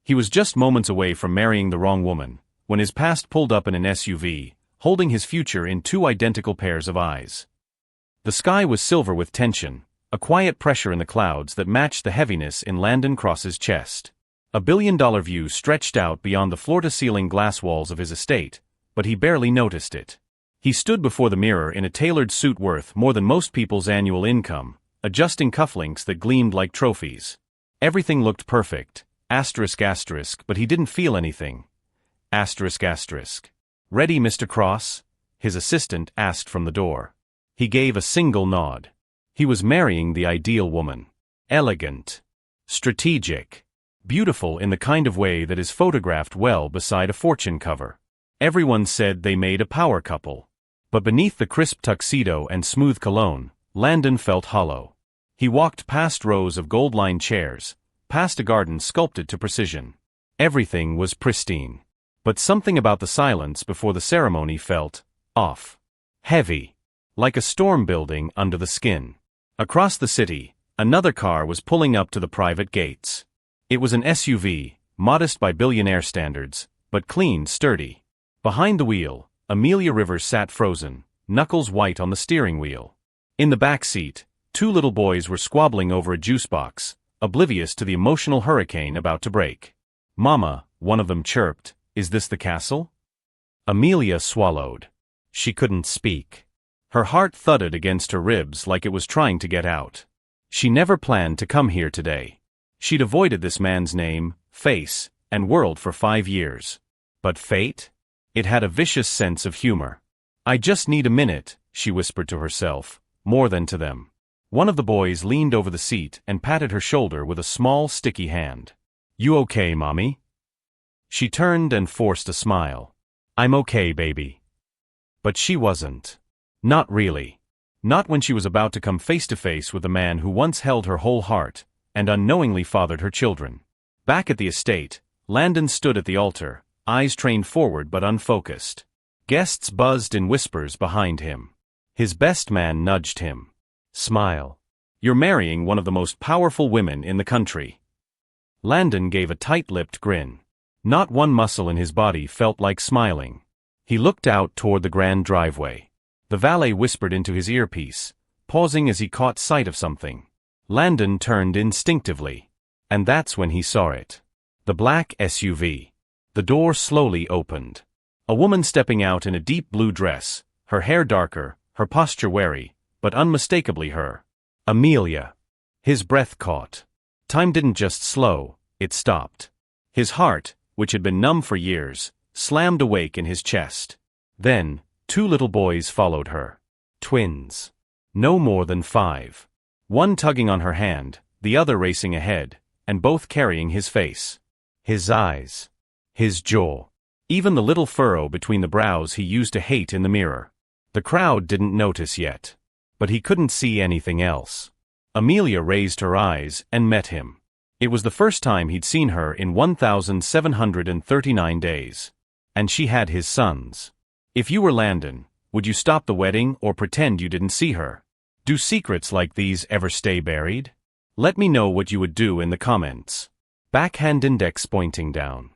He was just moments away from marrying the wrong woman, when his past pulled up in an SUV, holding his future in two identical pairs of eyes. The sky was silver with tension, a quiet pressure in the clouds that matched the heaviness in Landon Cross's chest. A billion-dollar view stretched out beyond the floor-to-ceiling glass walls of his estate, but he barely noticed it. He stood before the mirror in a tailored suit worth more than most people's annual income, adjusting cufflinks that gleamed like trophies. Everything looked perfect, but he didn't feel anything. Ready, Mr. Cross? His assistant asked from the door. He gave a single nod. He was marrying the ideal woman. Elegant. Strategic. Beautiful in the kind of way that is photographed well beside a fortune cover. Everyone said they made a power couple. But beneath the crisp tuxedo and smooth cologne, Landon felt hollow. He walked past rows of gold-lined chairs, past a garden sculpted to precision. Everything was pristine. But something about the silence before the ceremony felt off. Heavy. Like a storm building under the skin. Across the city, another car was pulling up to the private gates. It was an SUV, modest by billionaire standards, but clean, sturdy. Behind the wheel, Amelia Rivers sat frozen, knuckles white on the steering wheel. In the back seat, two little boys were squabbling over a juice box, oblivious to the emotional hurricane about to break. "Mama," one of them chirped, "is this the castle?" Amelia swallowed. She couldn't speak. Her heart thudded against her ribs like it was trying to get out. She never planned to come here today. She'd avoided this man's name, face, and world for 5 years. But fate? It had a vicious sense of humor. "I just need a minute," she whispered to herself, more than to them. One of the boys leaned over the seat and patted her shoulder with a small, sticky hand. "You okay, Mommy?" She turned and forced a smile. "I'm okay, baby." But she wasn't. Not really. Not when she was about to come face to face with the man who once held her whole heart, and unknowingly fathered her children. Back at the estate, Landon stood at the altar, eyes trained forward but unfocused. Guests buzzed in whispers behind him. His best man nudged him. "Smile. You're marrying one of the most powerful women in the country." Landon gave a tight-lipped grin. Not one muscle in his body felt like smiling. He looked out toward the grand driveway. The valet whispered into his earpiece, pausing as he caught sight of something. Landon turned instinctively. And that's when he saw it. The black SUV. The door slowly opened. A woman stepping out in a deep blue dress, her hair darker, her posture wary, but unmistakably her. Amelia. His breath caught. Time didn't just slow, it stopped. His heart, which had been numb for years, slammed awake in his chest. Then, 2 little boys followed her. Twins. No more than 5. One tugging on her hand, the other racing ahead, and both carrying his face. His eyes. His jaw. Even the little furrow between the brows he used to hate in the mirror. The crowd didn't notice yet. But he couldn't see anything else. Amelia raised her eyes and met him. It was the first time he'd seen her in 1,739 days. And she had his sons. If you were Landon, would you stop the wedding or pretend you didn't see her? Do secrets like these ever stay buried? Let me know what you would do in the comments. Backhand index pointing down.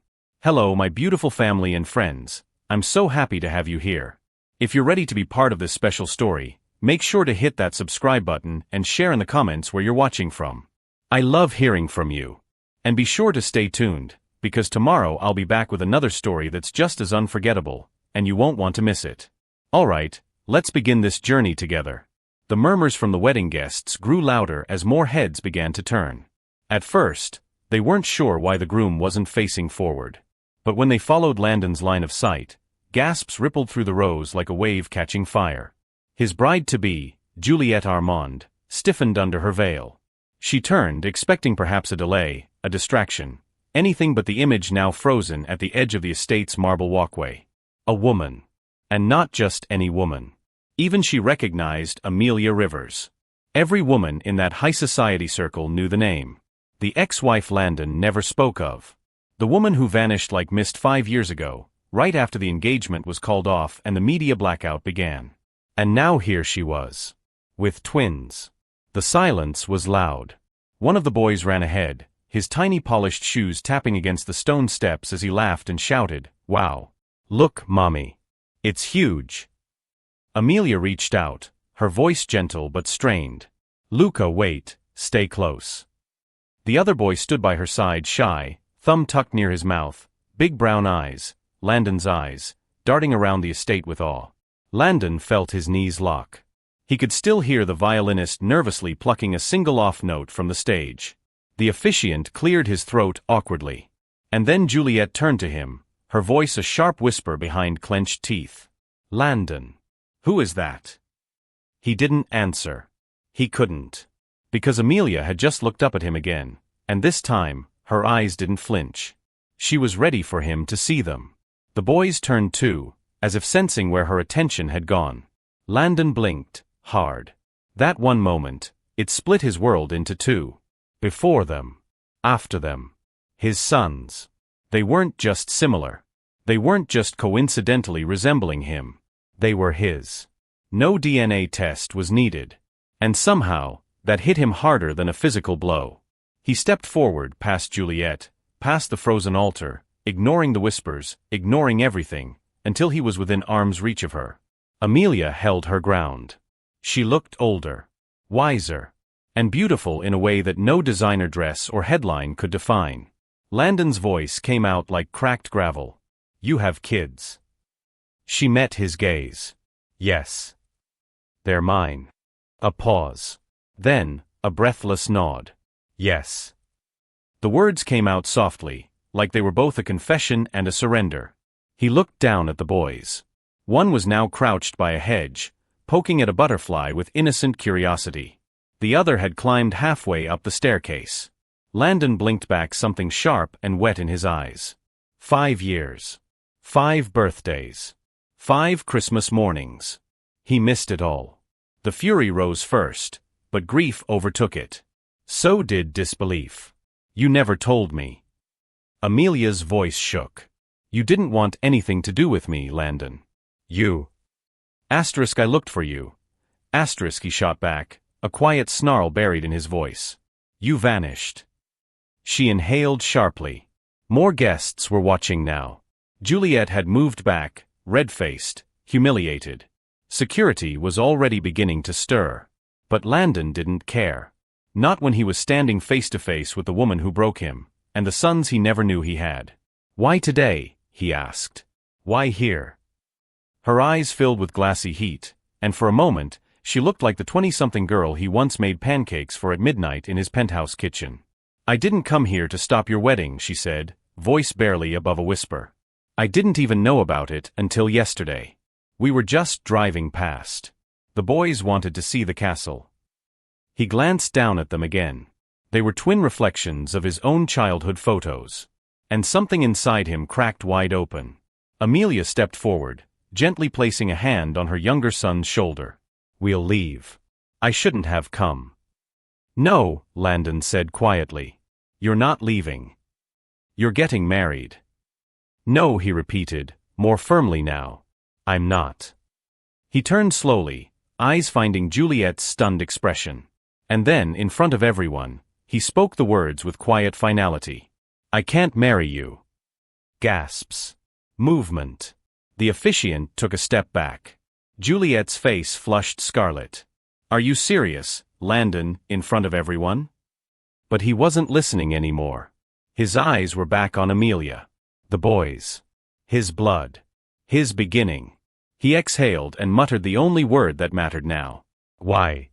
Hello, my beautiful family and friends. I'm so happy to have you here. If you're ready to be part of this special story, make sure to hit that subscribe button and share in the comments where you're watching from. I love hearing from you. And be sure to stay tuned, because tomorrow I'll be back with another story that's just as unforgettable, and you won't want to miss it. Alright, let's begin this journey together. The murmurs from the wedding guests grew louder as more heads began to turn. At first, they weren't sure why the groom wasn't facing forward. But when they followed Landon's line of sight, gasps rippled through the rows like a wave catching fire. His bride-to-be, Juliette Armand, stiffened under her veil. She turned, expecting perhaps a delay, a distraction, anything but the image now frozen at the edge of the estate's marble walkway. A woman. And not just any woman. Even she recognized Amelia Rivers. Every woman in that high society circle knew the name. The ex-wife Landon never spoke of. The woman who vanished like mist 5 years ago, right after the engagement was called off and the media blackout began. And now here she was. With twins. The silence was loud. One of the boys ran ahead, his tiny polished shoes tapping against the stone steps as he laughed and shouted, "Wow. Look, Mommy. It's huge." Amelia reached out, her voice gentle but strained. "Luca, wait, stay close." The other boy stood by her side, shy, thumb tucked near his mouth, big brown eyes, Landon's eyes, darting around the estate with awe. Landon felt his knees lock. He could still hear the violinist nervously plucking a single off note from the stage. The officiant cleared his throat awkwardly. And then Juliet turned to him, her voice a sharp whisper behind clenched teeth. "Landon. Who is that?" He didn't answer. He couldn't. Because Amelia had just looked up at him again, and this time, her eyes didn't flinch. She was ready for him to see them. The boys turned too, as if sensing where her attention had gone. Landon blinked, hard. That one moment, it split his world into two. Before them. After them. His sons. They weren't just similar. They weren't just coincidentally resembling him. They were his. No DNA test was needed. And somehow, that hit him harder than a physical blow. He stepped forward past Juliet, past the frozen altar, ignoring the whispers, ignoring everything, until he was within arm's reach of her. Amelia held her ground. She looked older, wiser, and beautiful in a way that no designer dress or headline could define. Landon's voice came out like cracked gravel. "You have kids." She met his gaze. "Yes. They're mine." A pause. Then, a breathless nod. "Yes." The words came out softly, like they were both a confession and a surrender. He looked down at the boys. One was now crouched by a hedge, poking at a butterfly with innocent curiosity. The other had climbed halfway up the staircase. Landon blinked back something sharp and wet in his eyes. 5 years. 5 birthdays. 5 Christmas mornings. He missed it all. The fury rose first, but grief overtook it. So did disbelief. "You never told me." Amelia's voice shook. "You didn't want anything to do with me, Landon. You. Asterisk, I looked for you. Asterisk, he shot back, a quiet snarl buried in his voice. You vanished." She inhaled sharply. More guests were watching now. Juliet had moved back, red-faced, humiliated. Security was already beginning to stir. But Landon didn't care. Not when he was standing face-to-face with the woman who broke him, and the sons he never knew he had. "Why today?" he asked. "Why here?" Her eyes filled with glassy heat, and for a moment, she looked like the 20-something girl he once made pancakes for at midnight in his penthouse kitchen. "I didn't come here to stop your wedding," she said, voice barely above a whisper. "I didn't even know about it until yesterday. We were just driving past. The boys wanted to see the castle." He glanced down at them again. They were twin reflections of his own childhood photos. And something inside him cracked wide open. Amelia stepped forward, gently placing a hand on her younger son's shoulder. "We'll leave. I shouldn't have come." "No," Landon said quietly. "You're not leaving. You're getting married." "No," he repeated, more firmly now. "I'm not." He turned slowly, eyes finding Juliet's stunned expression. And then, in front of everyone, he spoke the words with quiet finality. "I can't marry you." Gasps. Movement. The officiant took a step back. Juliet's face flushed scarlet. "Are you serious, Landon, in front of everyone?" But he wasn't listening anymore. His eyes were back on Amelia. The boys. His blood. His beginning. He exhaled and muttered the only word that mattered now. "Why?"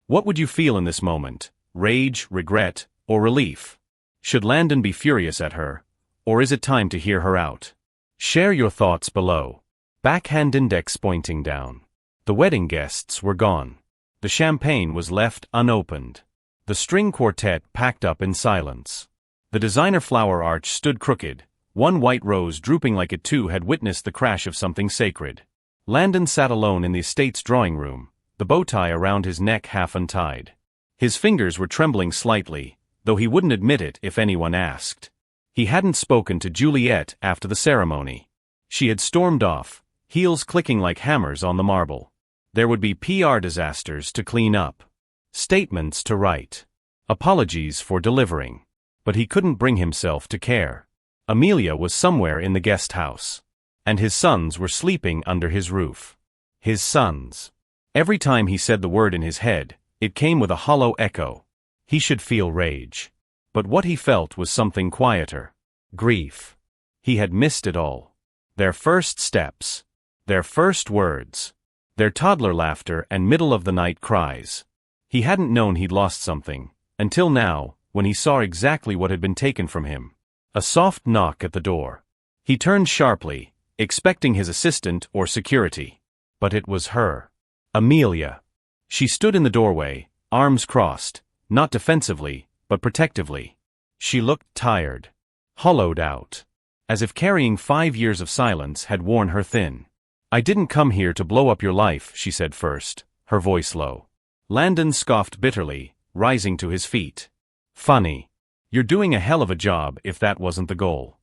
What would you feel in this moment? Rage, regret, or relief? Should Landon be furious at her, or is it time to hear her out? Share your thoughts below. Backhand index pointing down. The wedding guests were gone. The champagne was left unopened. The string quartet packed up in silence. The designer flower arch stood crooked, one white rose drooping like it too had witnessed the crash of something sacred. Landon sat alone in the estate's drawing room, the bow tie around his neck half untied. His fingers were trembling slightly, though he wouldn't admit it if anyone asked. He hadn't spoken to Juliet after the ceremony. She had stormed off, heels clicking like hammers on the marble. There would be PR disasters to clean up. Statements to write. Apologies for delivering. but he couldn't bring himself to care. Amelia was somewhere in the guest house. And his sons were sleeping under his roof. His sons. Every time he said the word in his head, it came with a hollow echo. He should feel rage. But what he felt was something quieter. Grief. He had missed it all. Their first steps. Their first words. Their toddler laughter and middle-of-the-night cries. He hadn't known he'd lost something, until now, when he saw exactly what had been taken from him. A soft knock at the door. He turned sharply, expecting his assistant or security. But it was her. Amelia. She stood in the doorway, arms crossed, not defensively, but protectively. She looked tired. Hollowed out. As if carrying 5 years of silence had worn her thin. "I didn't come here to blow up your life," she said first, her voice low. Landon scoffed bitterly, rising to his feet. "Funny. You're doing a hell of a job if that wasn't the goal."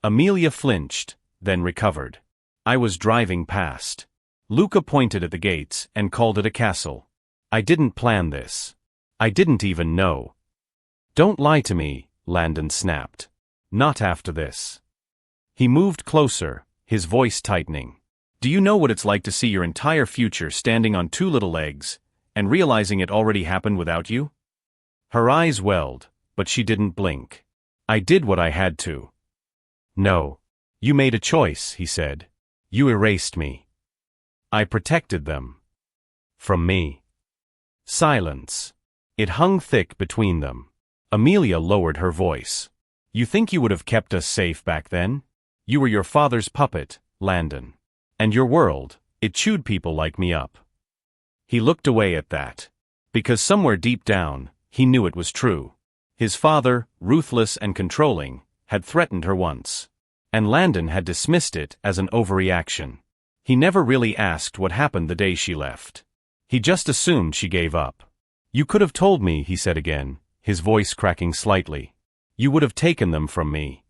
Amelia flinched, then recovered. "I was driving past. Luca pointed at the gates and called it a castle. I didn't plan this. I didn't even know." "Don't lie to me," Landon snapped. "Not after this." He moved closer, his voice tightening. "Do you know what it's like to see your entire future standing on 2 little legs, and realizing it already happened without you?" Her eyes welled, but she didn't blink. "I did what I had to." "No. You made a choice," he said. "You erased me. I protected them. From me." Silence. It hung thick between them. Amelia lowered her voice. "You think you would have kept us safe back then? You were your father's puppet, Landon. And your world, it chewed people like me up." He looked away at that. Because somewhere deep down, he knew it was true. His father, ruthless and controlling, had threatened her once. And Landon had dismissed it as an overreaction. He never really asked what happened the day she left. He just assumed she gave up. "You could have told me," he said again, his voice cracking slightly. "You would have taken them from me."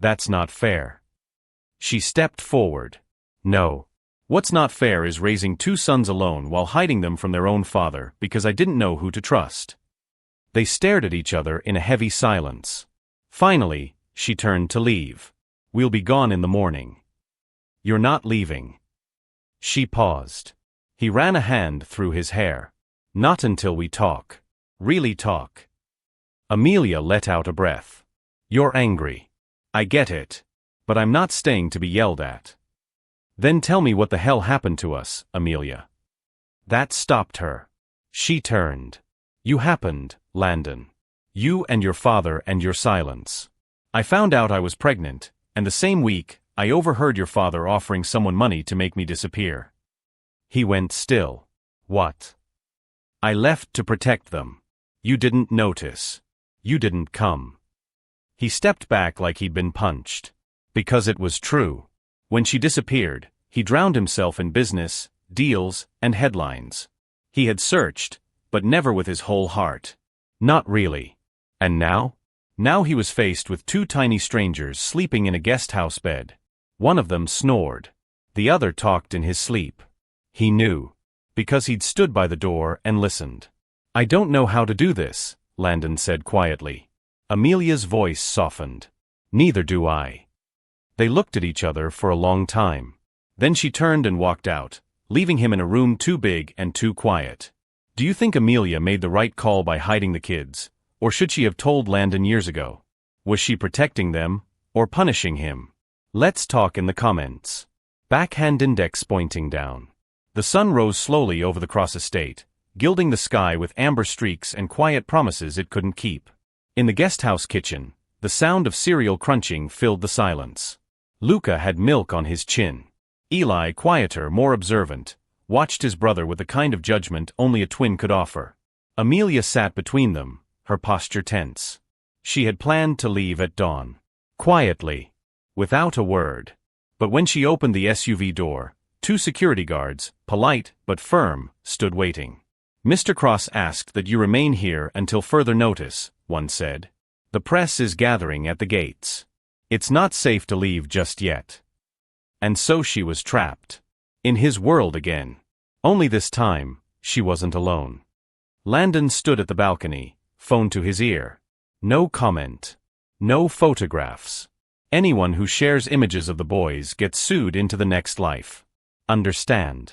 "That's not fair." She stepped forward. "No. What's not fair is raising 2 sons alone while hiding them from their own father because I didn't know who to trust." They stared at each other in a heavy silence. Finally, she turned to leave. "We'll be gone in the morning." "You're not leaving." She paused. He ran a hand through his hair. "Not until we talk. Really talk." Amelia let out a breath. "You're angry. I get it. But I'm not staying to be yelled at." "Then tell me what the hell happened to us, Amelia." That stopped her. She turned. "You happened, Landon. You and your father and your silence. I found out I was pregnant, and the same week, I overheard your father offering someone money to make me disappear." He went still. "What?" "I left to protect them. You didn't notice. You didn't come." He stepped back like he'd been punched. Because it was true. When she disappeared, he drowned himself in business, deals, and headlines. He had searched, but never with his whole heart. Not really. And now? Now he was faced with 2 tiny strangers sleeping in a guest house bed. One of them snored. The other talked in his sleep. He knew. Because he'd stood by the door and listened. "I don't know how to do this," Landon said quietly. Amelia's voice softened. "Neither do I." They looked at each other for a long time. Then she turned and walked out, leaving him in a room too big and too quiet. "Do you think Amelia made the right call by hiding the kids, or should she have told Landon years ago? Was she protecting them, or punishing him? Let's talk in the comments." Backhand index pointing down. The sun rose slowly over the Cross estate, gilding the sky with amber streaks and quiet promises it couldn't keep. In the guesthouse kitchen, the sound of cereal crunching filled the silence. Luca had milk on his chin. Eli, quieter, more observant, watched his brother with the kind of judgment only a twin could offer. Amelia sat between them, her posture tense. She had planned to leave at dawn. Quietly. Without a word. But when she opened the SUV door, 2 security guards, polite but firm, stood waiting. "Mr. Cross asked that you remain here until further notice," one said. "The press is gathering at the gates. It's not safe to leave just yet." And so she was trapped. In his world again. Only this time, she wasn't alone. Landon stood at the balcony, phone to his ear. No comment. No photographs. Anyone who shares images of the boys gets sued into the next life. Understand?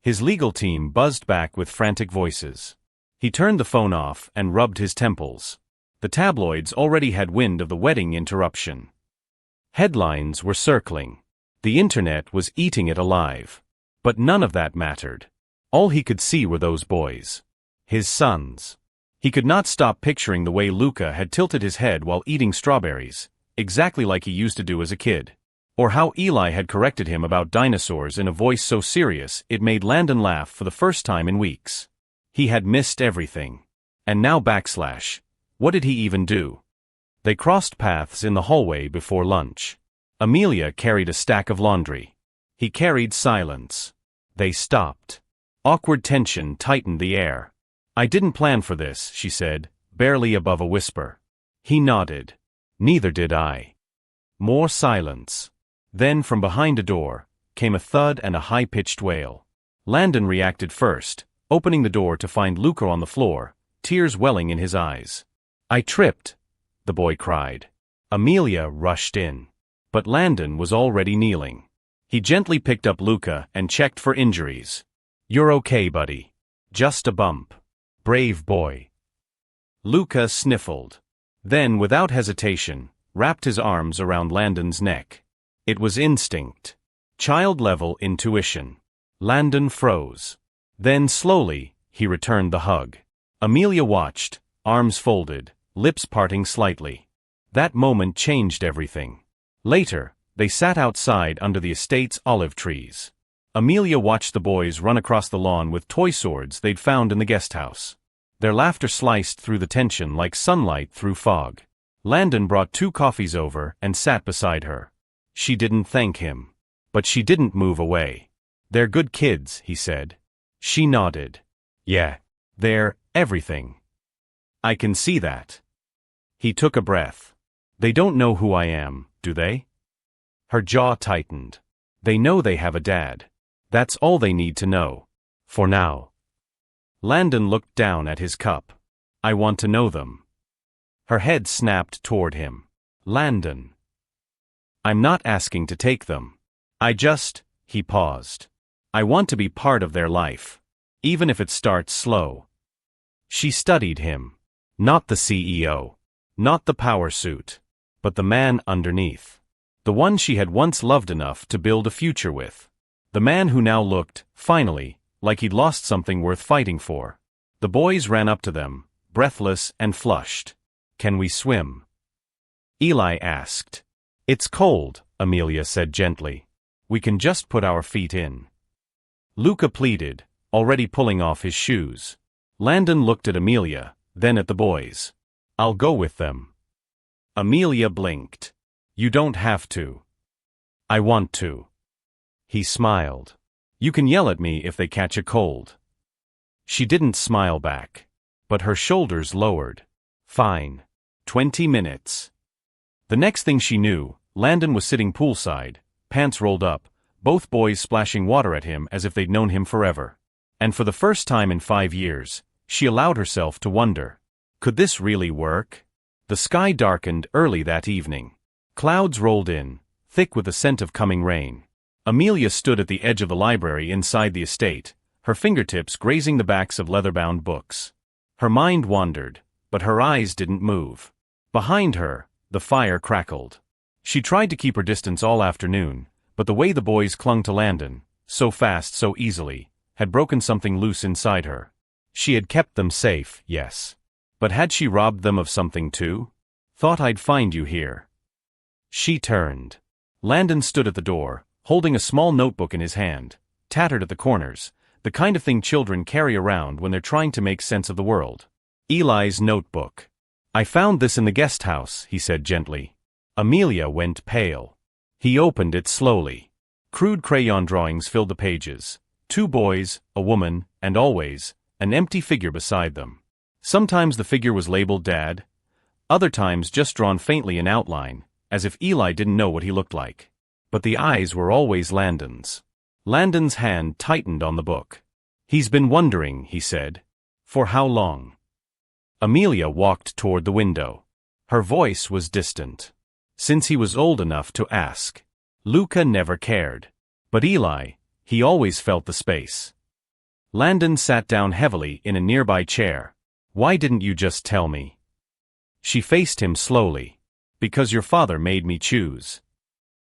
His legal team buzzed back with frantic voices. He turned the phone off and rubbed his temples. The tabloids already had wind of the wedding interruption. Headlines were circling. The internet was eating it alive. But none of that mattered. All he could see were those boys. His sons. He could not stop picturing the way Luca had tilted his head while eating strawberries, exactly like he used to do as a kid. Or how Eli had corrected him about dinosaurs in a voice so serious it made Landon laugh for the first time in weeks. He had missed everything. And now backslash. What did he even do? They crossed paths in the hallway before lunch. Amelia carried a stack of laundry. He carried silence. They stopped. Awkward tension tightened the air. "I didn't plan for this," she said, barely above a whisper. He nodded. "Neither did I." More silence. Then from behind a door, came a thud and a high-pitched wail. Landon reacted first, opening the door to find Luca on the floor, tears welling in his eyes. "I tripped," the boy cried. Amelia rushed in. But Landon was already kneeling. He gently picked up Luca and checked for injuries. "You're okay, buddy. Just a bump. Brave boy." Luca sniffled. Then, without hesitation, wrapped his arms around Landon's neck. It was instinct. Child-level intuition. Landon froze. Then, slowly, he returned the hug. Amelia watched, arms folded, lips parting slightly. That moment changed everything. Later, they sat outside under the estate's olive trees. Amelia watched the boys run across the lawn with toy swords they'd found in the guest house. Their laughter sliced through the tension like sunlight through fog. Landon brought 2 coffees over and sat beside her. She didn't thank him. But she didn't move away. "They're good kids," he said. She nodded. "Yeah. They're everything. I can see that." He took a breath. "They don't know who I am, do they?" Her jaw tightened. "They know they have a dad. That's all they need to know. For now." Landon looked down at his cup. "I want to know them." Her head snapped toward him. "Landon. I'm not asking to take them. He paused. "I want to be part of their life. Even if it starts slow." She studied him. Not the CEO. Not the power suit. But the man underneath. The one she had once loved enough to build a future with. The man who now looked, finally, like he'd lost something worth fighting for. The boys ran up to them, breathless and flushed. "Can we swim?" Eli asked. "It's cold," Amelia said gently. "We can just put our feet in." Luca pleaded, already pulling off his shoes. Landon looked at Amelia, then at the boys. "I'll go with them." Amelia blinked. "You don't have to." "I want to." He smiled. "You can yell at me if they catch a cold." She didn't smile back. But her shoulders lowered. "Fine. 20 minutes." The next thing she knew, Landon was sitting poolside, pants rolled up, both boys splashing water at him as if they'd known him forever. And for the first time in 5 years, she allowed herself to wonder. Could this really work? The sky darkened early that evening. Clouds rolled in, thick with the scent of coming rain. Amelia stood at the edge of the library inside the estate, her fingertips grazing the backs of leather-bound books. Her mind wandered, but her eyes didn't move. Behind her, the fire crackled. She tried to keep her distance all afternoon, but the way the boys clung to Landon, so fast, so easily, had broken something loose inside her. She had kept them safe, yes. But had she robbed them of something too? "Thought I'd find you here." She turned. Landon stood at the door, holding a small notebook in his hand, tattered at the corners, the kind of thing children carry around when they're trying to make sense of the world. Eli's notebook. "I found this in the guest house," he said gently. Amelia went pale. He opened it slowly. Crude crayon drawings filled the pages. 2 boys, a woman, and always, an empty figure beside them. Sometimes the figure was labeled Dad, other times just drawn faintly in outline, as if Eli didn't know what he looked like. But the eyes were always Landon's. Landon's hand tightened on the book. "He's been wondering," he said. "For how long?" Amelia walked toward the window. Her voice was distant. Since he was old enough to ask. Luca never cared. But Eli, he always felt the space. Landon sat down heavily in a nearby chair. Why didn't you just tell me? She faced him slowly. Because your father made me choose.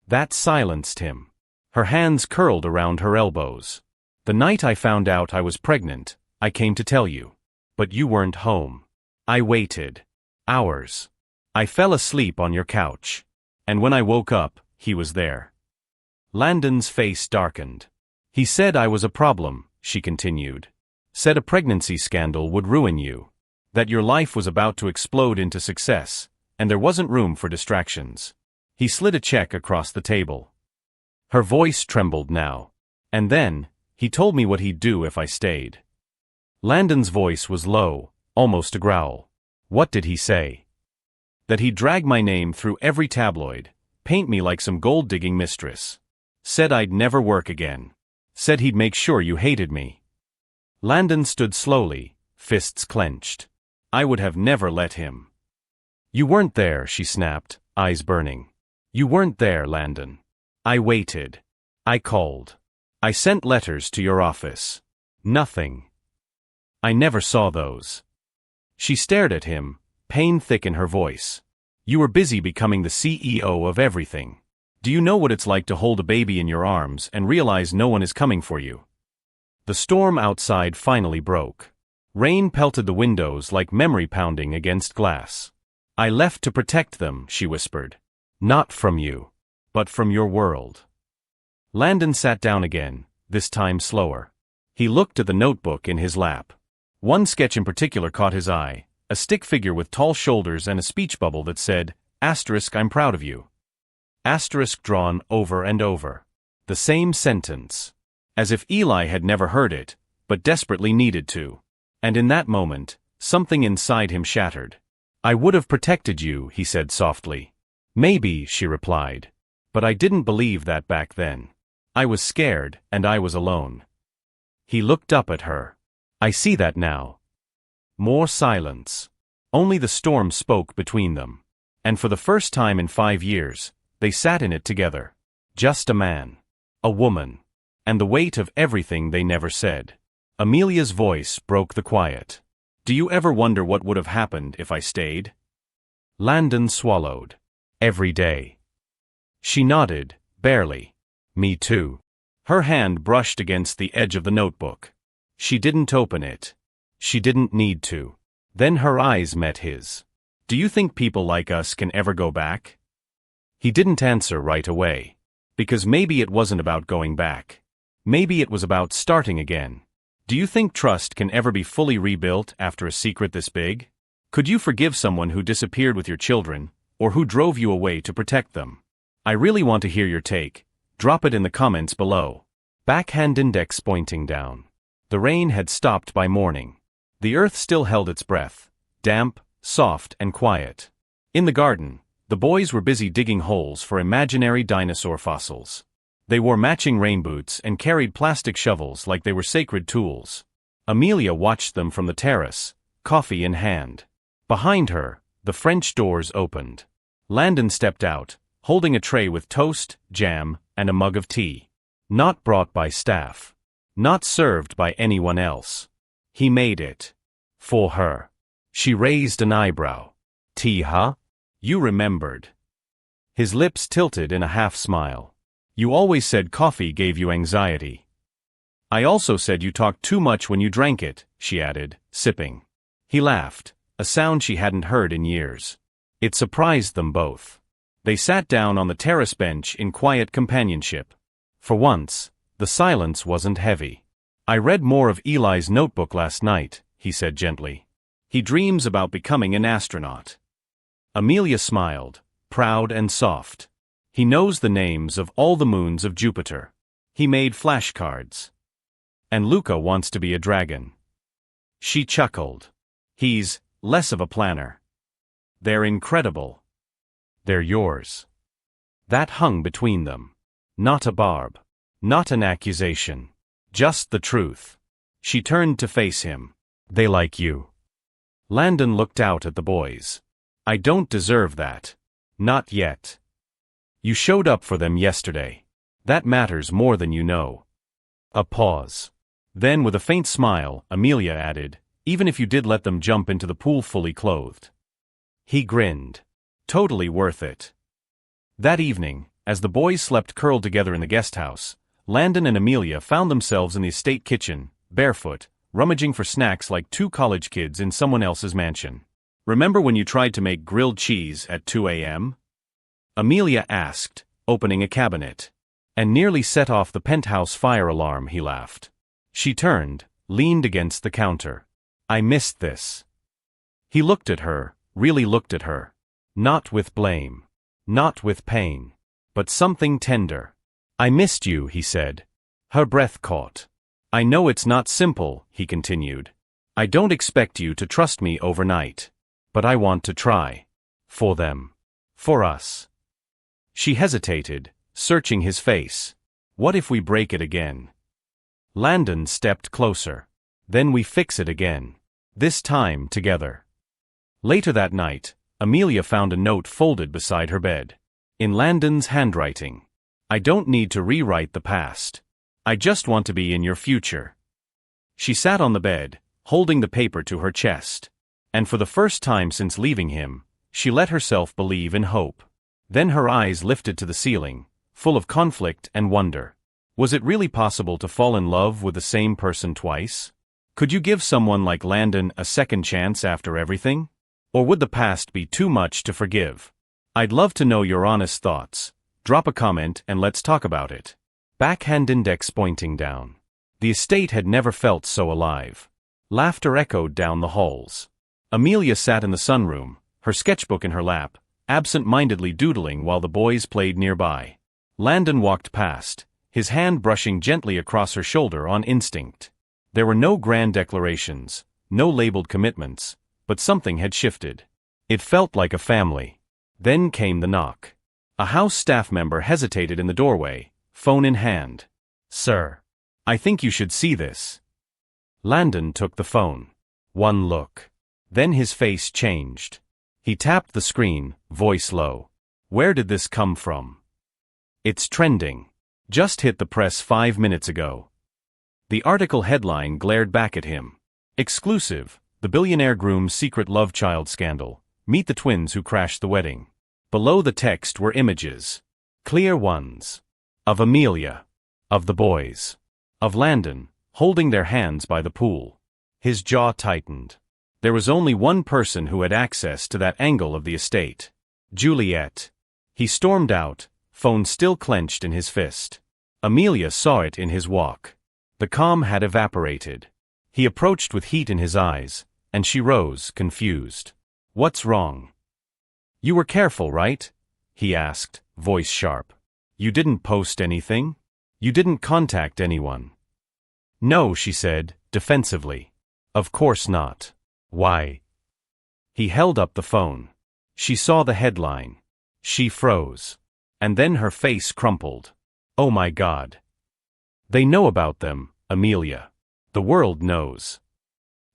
That silenced him. Her hands curled around her elbows. The night I found out I was pregnant, I came to tell you. But you weren't home. I waited. Hours. I fell asleep on your couch. And when I woke up, he was there. Landon's face darkened. He said I was a problem, she continued. Said a pregnancy scandal would ruin you. That your life was about to explode into success, and there wasn't room for distractions. He slid a check across the table. Her voice trembled now. And then, he told me what he'd do if I stayed. Landon's voice was low, almost a growl. What did he say? That he'd drag my name through every tabloid, paint me like some gold-digging mistress. Said I'd never work again. Said he'd make sure you hated me. Landon stood slowly, fists clenched. I would have never let him. You weren't there, she snapped, eyes burning. You weren't there, Landon. I waited. I called. I sent letters to your office. Nothing. I never saw those. She stared at him, pain thick in her voice. You were busy becoming the CEO of everything. Do you know what it's like to hold a baby in your arms and realize no one is coming for you? The storm outside finally broke. Rain pelted the windows like memory pounding against glass. I left to protect them, she whispered. Not from you, but from your world. Landon sat down again, this time slower. He looked at the notebook in his lap. One sketch in particular caught his eye, a stick figure with tall shoulders and a speech bubble that said, "I'm proud of you." Asterisk drawn over and over. The same sentence. As if Eli had never heard it, but desperately needed to. And in that moment, something inside him shattered. I would have protected you, he said softly. Maybe, she replied. But I didn't believe that back then. I was scared, and I was alone. He looked up at her. I see that now. More silence. Only the storm spoke between them. And for the first time in 5 years, they sat in it together. Just a man. A woman. And the weight of everything they never said. Amelia's voice broke the quiet. Do you ever wonder what would have happened if I stayed? Landon swallowed. Every day. She nodded, barely. Me too. Her hand brushed against the edge of the notebook. She didn't open it. She didn't need to. Then her eyes met his. Do you think people like us can ever go back? He didn't answer right away. Because maybe it wasn't about going back. Maybe it was about starting again. Do you think trust can ever be fully rebuilt after a secret this big? Could you forgive someone who disappeared with your children, or who drove you away to protect them? I really want to hear your take. Drop it in the comments below. Backhand index pointing down. The rain had stopped by morning. The earth still held its breath, damp, soft, and quiet. In the garden, the boys were busy digging holes for imaginary dinosaur fossils. They wore matching rain boots and carried plastic shovels like they were sacred tools. Amelia watched them from the terrace, coffee in hand. Behind her, the French doors opened. Landon stepped out, holding a tray with toast, jam, and a mug of tea. Not brought by staff. Not served by anyone else. He made it. For her. She raised an eyebrow. Tea, huh? You remembered. His lips tilted in a half-smile. You always said coffee gave you anxiety. I also said you talked too much when you drank it, she added, sipping. He laughed, a sound she hadn't heard in years. It surprised them both. They sat down on the terrace bench in quiet companionship. For once, the silence wasn't heavy. I read more of Eli's notebook last night, he said gently. He dreams about becoming an astronaut. Amelia smiled, proud and soft. He knows the names of all the moons of Jupiter. He made flashcards. And Luca wants to be a dragon. She chuckled. He's less of a planner. They're incredible. They're yours. That hung between them. Not a barb. Not an accusation. Just the truth. She turned to face him. They like you. Landon looked out at the boys. I don't deserve that. Not yet. You showed up for them yesterday. That matters more than you know. A pause. Then with a faint smile, Amelia added, even if you did let them jump into the pool fully clothed. He grinned. Totally worth it. That evening, as the boys slept curled together in the guest house, Landon and Amelia found themselves in the estate kitchen, barefoot, rummaging for snacks like two college kids in someone else's mansion. Remember when you tried to make grilled cheese at 2 a.m.? Amelia asked, opening a cabinet. And nearly set off the penthouse fire alarm, he laughed. She turned, leaned against the counter. I missed this. He looked at her, really looked at her. Not with blame. Not with pain. But something tender. I missed you, he said. Her breath caught. I know it's not simple, he continued. I don't expect you to trust me overnight. But I want to try. For them. For us. She hesitated, searching his face. What if we break it again? Landon stepped closer. Then we fix it again. This time together. Later that night, Amelia found a note folded beside her bed. In Landon's handwriting. I don't need to rewrite the past. I just want to be in your future. She sat on the bed, holding the paper to her chest. And for the first time since leaving him, she let herself believe in hope. Then her eyes lifted to the ceiling, full of conflict and wonder. Was it really possible to fall in love with the same person twice? Could you give someone like Landon a second chance after everything? Or would the past be too much to forgive? I'd love to know your honest thoughts. Drop a comment and let's talk about it. Backhand index pointing down. The estate had never felt so alive. Laughter echoed down the halls. Amelia sat in the sunroom, her sketchbook in her lap, absent-mindedly doodling while the boys played nearby. Landon walked past, his hand brushing gently across her shoulder on instinct. There were no grand declarations, no labeled commitments, but something had shifted. It felt like a family. Then came the knock. A house staff member hesitated in the doorway, phone in hand. Sir. I think you should see this. Landon took the phone. One look. Then his face changed. He tapped the screen, voice low. Where did this come from? It's trending. Just hit the press 5 minutes ago. The article headline glared back at him. Exclusive, the billionaire groom's secret love child scandal. Meet the twins who crashed the wedding. Below the text were images. Clear ones. Of Amelia. Of the boys. Of Landon, holding their hands by the pool. His jaw tightened. There was only one person who had access to that angle of the estate. Juliet. He stormed out, phone still clenched in his fist. Amelia saw it in his walk. The calm had evaporated. He approached with heat in his eyes, and she rose, confused. What's wrong? You were careful, right? He asked, voice sharp. You didn't post anything? You didn't contact anyone? No, she said, defensively. Of course not. Why? He held up the phone. She saw the headline. She froze. And then her face crumpled. Oh my God. They know about them, Amelia. The world knows.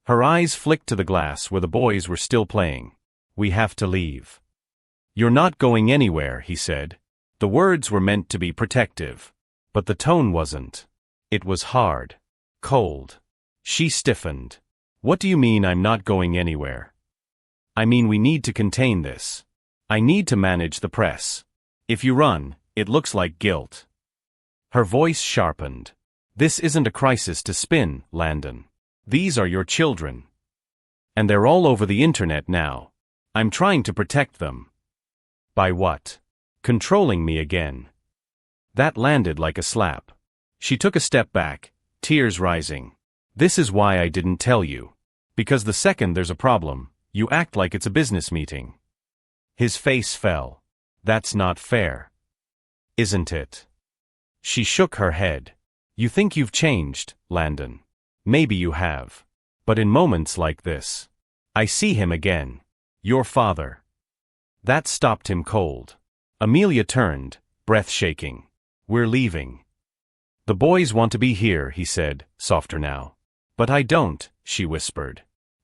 Her eyes flicked to the glass where the boys were still playing. We have to leave. You're not going anywhere, he said. The words were meant to be protective. But the tone wasn't. It was hard. Cold. She stiffened. What do you mean I'm not going anywhere? I mean we need to contain this. I need to manage the press. If you run, it looks like guilt. Her voice sharpened. This isn't a crisis to spin, Landon. These are your children. And they're all over the internet now. I'm trying to protect them. By what? Controlling me again. That landed like a slap. She took a step back, tears rising. This is why I didn't tell you. Because the second there's a problem, you act like it's a business meeting. His face fell. That's not fair. Isn't it? She shook her head. You think you've changed, Landon. Maybe you have. But in moments like this, I see him again. Your father. That stopped him cold. Amelia turned, breath shaking. We're leaving. The boys want to be here, he said, softer now. But I don't, she whispered.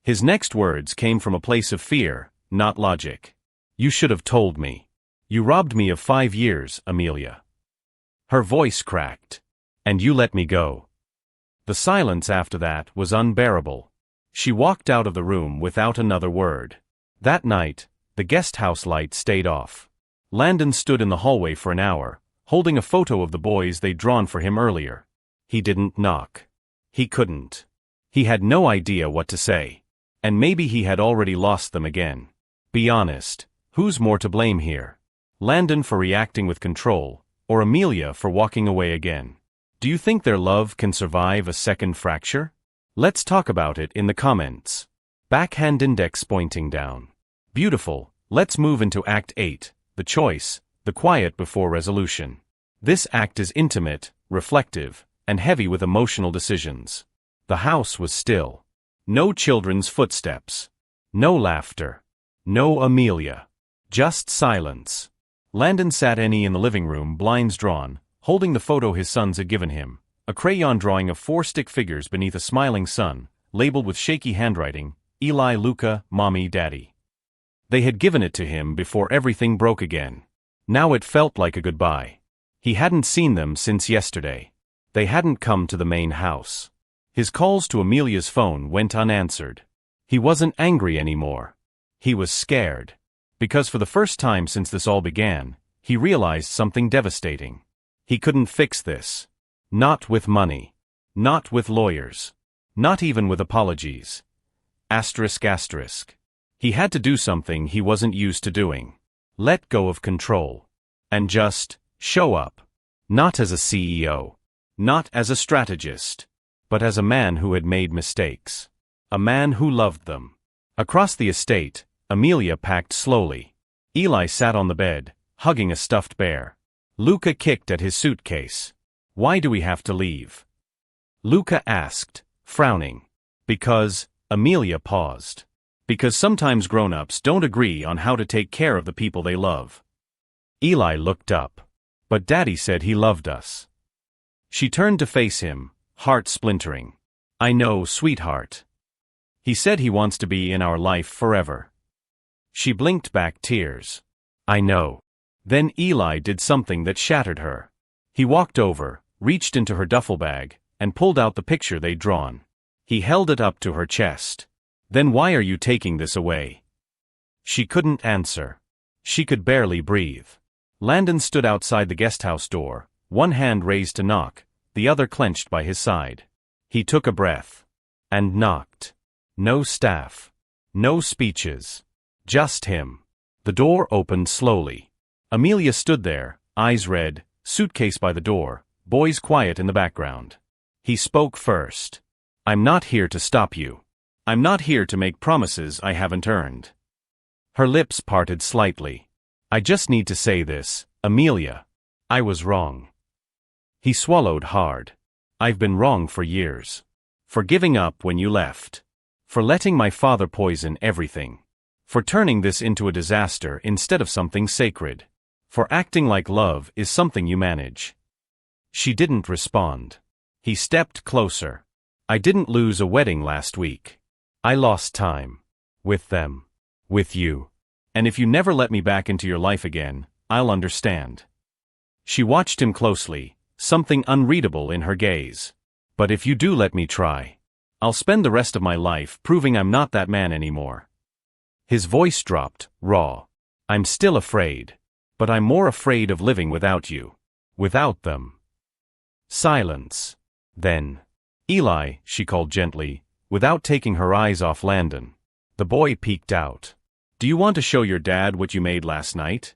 His next words came from a place of fear, not logic. You should have told me. You robbed me of 5 years, Amelia. Her voice cracked. And you let me go. The silence after that was unbearable. She walked out of the room without another word. That night, the guest house light stayed off. Landon stood in the hallway for an hour, holding a photo of the boys they'd drawn for him earlier. He didn't knock. He couldn't. He had no idea what to say. And maybe he had already lost them again. Be honest, who's more to blame here? Landon for reacting with control, or Amelia for walking away again? Do you think their love can survive a second fracture? Let's talk about it in the comments. Backhand index pointing down. Beautiful. Let's move into Act 8, the choice, the quiet before resolution. This act is intimate, reflective, and heavy with emotional decisions. The house was still. No children's footsteps. No laughter. No Amelia. Just silence. Landon sat in the living room, blinds drawn, holding the photo his sons had given him, a crayon drawing of 4 stick figures beneath a smiling sun, labeled with shaky handwriting, Eli, Luca, Mommy, Daddy. They had given it to him before everything broke again. Now it felt like a goodbye. He hadn't seen them since yesterday. They hadn't come to the main house. His calls to Amelia's phone went unanswered. He wasn't angry anymore. He was scared. Because for the first time since this all began, he realized something devastating. He couldn't fix this. Not with money. Not with lawyers. Not even with apologies. Asterisk asterisk. He had to do something he wasn't used to doing. Let go of control. And just show up. Not as a CEO. Not as a strategist. But as a man who had made mistakes. A man who loved them. Across the estate, Amelia packed slowly. Eli sat on the bed, hugging a stuffed bear. Luca kicked at his suitcase. Why do we have to leave? Luca asked, frowning. Because, Amelia paused. Because sometimes grown-ups don't agree on how to take care of the people they love. Eli looked up. But Daddy said he loved us. She turned to face him, heart splintering. I know, sweetheart. He said he wants to be in our life forever. She blinked back tears. I know. Then Eli did something that shattered her. He walked over, reached into her duffel bag, and pulled out the picture they'd drawn. He held it up to her chest. Then why are you taking this away? She couldn't answer. She could barely breathe. Landon stood outside the guesthouse door, one hand raised to knock, the other clenched by his side. He took a breath. And knocked. No staff. No speeches. Just him. The door opened slowly. Amelia stood there, eyes red, suitcase by the door, boys quiet in the background. He spoke first. I'm not here to stop you. I'm not here to make promises I haven't earned. Her lips parted slightly. I just need to say this, Amelia. I was wrong. He swallowed hard. I've been wrong for years. For giving up when you left. For letting my father poison everything. For turning this into a disaster instead of something sacred. For acting like love is something you manage. She didn't respond. He stepped closer. I didn't lose a wedding last week. I lost time. With them. With you. And if you never let me back into your life again, I'll understand. She watched him closely, something unreadable in her gaze. But if you do let me try, I'll spend the rest of my life proving I'm not that man anymore. His voice dropped, raw. I'm still afraid. But I'm more afraid of living without you. Without them. Silence. Then. Eli, she called gently, without taking her eyes off Landon. The boy peeked out. Do you want to show your dad what you made last night?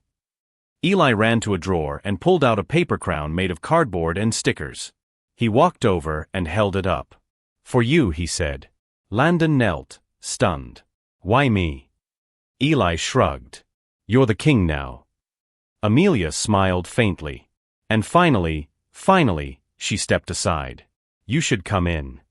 Eli ran to a drawer and pulled out a paper crown made of cardboard and stickers. He walked over and held it up. For you, he said. Landon knelt, stunned. Why me? Eli shrugged. You're the king now. Amelia smiled faintly. And finally, she stepped aside. You should come in.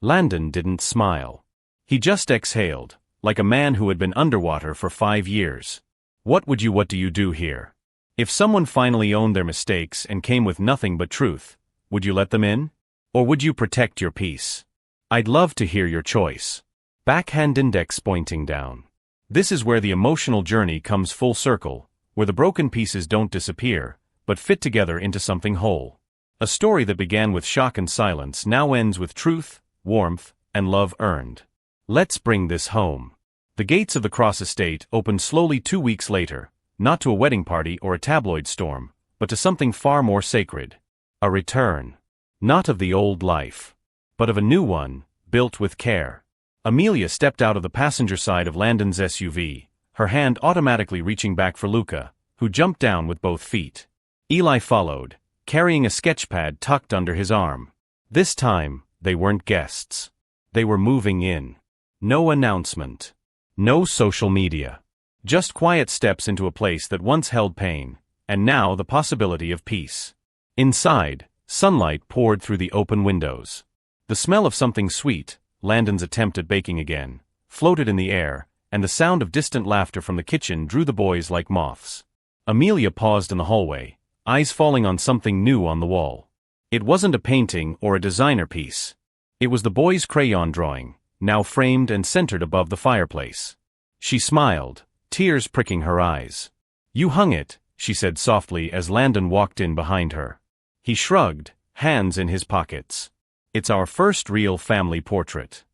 Landon didn't smile. He just exhaled, like a man who had been underwater for 5 years. What do you do here? If someone finally owned their mistakes and came with nothing but truth, would you let them in? Or would you protect your peace? I'd love to hear your choice. Backhand index pointing down. This is where the emotional journey comes full circle, where the broken pieces don't disappear, but fit together into something whole. A story that began with shock and silence now ends with truth, warmth, and love earned. Let's bring this home. The gates of the Cross estate opened slowly 2 weeks later, not to a wedding party or a tabloid storm, but to something far more sacred. A return. Not of the old life, but of a new one, built with care. Amelia stepped out of the passenger side of Landon's SUV, her hand automatically reaching back for Luca, who jumped down with both feet. Eli followed, carrying a sketchpad tucked under his arm. This time, they weren't guests. They were moving in. No announcement. No social media. Just quiet steps into a place that once held pain, and now the possibility of peace. Inside, sunlight poured through the open windows. The smell of something sweet, Landon's attempt at baking again, floated in the air, and the sound of distant laughter from the kitchen drew the boys like moths. Amelia paused in the hallway, eyes falling on something new on the wall. It wasn't a painting or a designer piece. It was the boys' crayon drawing, now framed and centered above the fireplace. She smiled, tears pricking her eyes. "You hung it," she said softly as Landon walked in behind her. He shrugged, hands in his pockets. "It's our first real family portrait."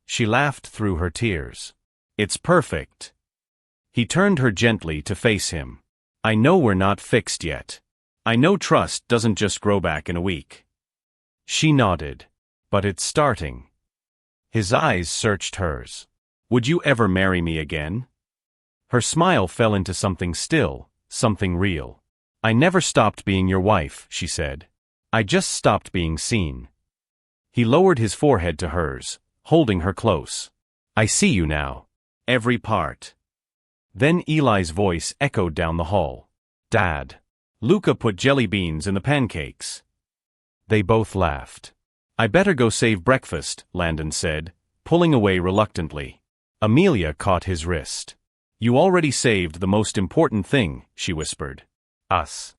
She laughed through her tears. "It's perfect." He turned her gently to face him. "I know we're not fixed yet. I know trust doesn't just grow back in a week." She nodded. "But it's starting." His eyes searched hers. "Would you ever marry me again?" Her smile fell into something still, something real. "I never stopped being your wife," she said. "I just stopped being seen." He lowered his forehead to hers, holding her close. "I see you now. Every part." Then Eli's voice echoed down the hall. "Dad." Luca put jelly beans in the pancakes. They both laughed. "I better go save breakfast," Landon said, pulling away reluctantly. Amelia caught his wrist. "You already saved the most important thing," she whispered. "Us."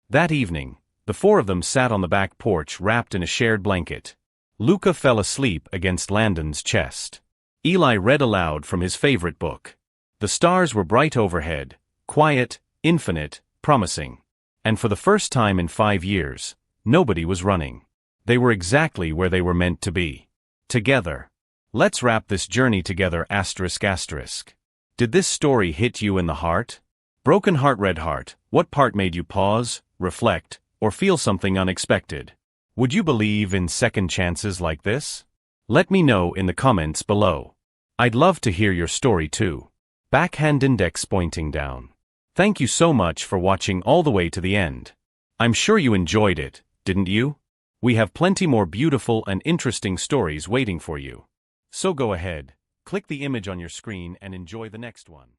That evening, the four of them sat on the back porch wrapped in a shared blanket. Luca fell asleep against Landon's chest. Eli read aloud from his favorite book. The stars were bright overhead, quiet, infinite, promising. And for the first time in 5 years, nobody was running. They were exactly where they were meant to be. Together. Let's wrap this journey together ****. Did this story hit you in the heart? Broken heart, red heart, what part made you pause, reflect, or feel something unexpected? Would you believe in second chances like this? Let me know in the comments below. I'd love to hear your story too. Backhand index pointing down. Thank you so much for watching all the way to the end. I'm sure you enjoyed it, didn't you? We have plenty more beautiful and interesting stories waiting for you. So go ahead, click the image on your screen and enjoy the next one.